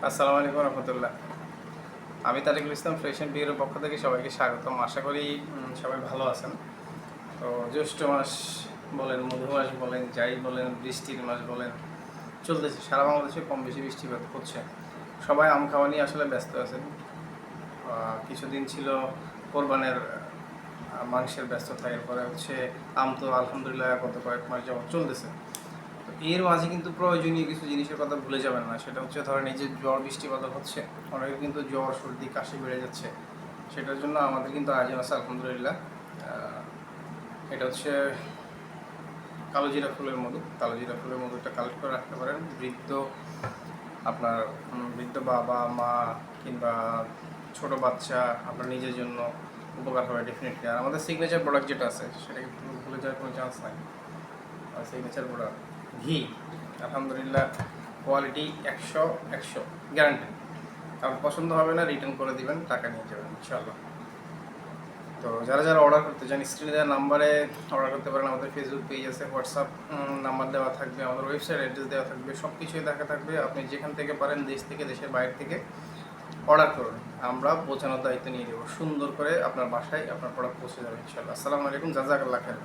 আসসালামু আলাইকুম রহমতুল্লাহ। আমি তারিকুল ইসলাম ফ্রেশ অ্যান্ড বিয়ের পক্ষ থেকে সবাইকে স্বাগতম। আশা করি সবাই ভালো আছেন। তো জ্যৈষ্ঠ মাস বলেন, মধু মাস বলেন, যাই বলেন, বৃষ্টির মাস বলেন, চলতেছে। সারা বাংলাদেশে কম বেশি বৃষ্টিপাত হচ্ছে। সবাই আম খাওয়া নিয়ে আসলে ব্যস্ত আছেন। কিছুদিন ছিল কোরবানের মাংসের ব্যস্ততা, এরপরে হচ্ছে আম তো আলহামদুলিল্লাহ গত কয়েক মাস যাবত চলতেছে। তো এর মাঝে কিন্তু প্রয়োজনীয় কিছু জিনিসের কথা ভুলে যাবেন না। সেটা হচ্ছে ধরেন এই যে জ্বর বৃষ্টিপাত হচ্ছে, অনেকের কিন্তু জ্বর সর্দি কাশি বেড়ে যাচ্ছে। সেটার জন্য আমাদের কিন্তু আয়োজন আছে আলহামদুলিল্লাহ। এটা হচ্ছে কালোজিরা ফুলের মধু। কালোজিরা ফুলের মধুটা কালেক্ট করে রাখতে পারেন। আপনার বৃদ্ধ বাবা মা কিংবা ছোট বাচ্চা আপনার নিজের জন্য উপকার হবে ডেফিনেটলি। আর আমাদের সিগনেচার প্রোডাক্ট যেটা আছে সেটাকে ভুলে যাওয়ার কোনো চান্স নাই। আর সিগনেচার প্রোডাক্ট ঘি আলহামদুলিল্লাহ কোয়ালিটি 100 গ্যারান্টি। কারণ পছন্দ হবে না রিটার্ন করে দিবেন, টাকা নিয়ে যাবেন ইনশাআল্লাহ। তো যারা যারা অর্ডার করতে চান স্ক্রিনে দেওয়া নাম্বারে অর্ডার করতে পারেন। আমাদের ফেসবুক পেজ আছে, হোয়াটসঅ্যাপ নাম্বার দেওয়া থাকবে, আমাদের ওয়েবসাইট অ্যাড্রেস দেওয়া থাকবে, সব কিছুই দেখা থাকবে। আপনি যেখান থেকে পারেন দেশ থেকে, দেশের বাইরে থেকে অর্ডার করুন। আমরা পৌঁছানোর দায়িত্ব নিয়ে দেবো। সুন্দর করে আপনার বাসায় আপনার প্রোডাক্ট পৌঁছে যাবে ইনশাআল্লাহ। আসসালামু আলাইকুম, জাযাকাল্লাহ খাইর।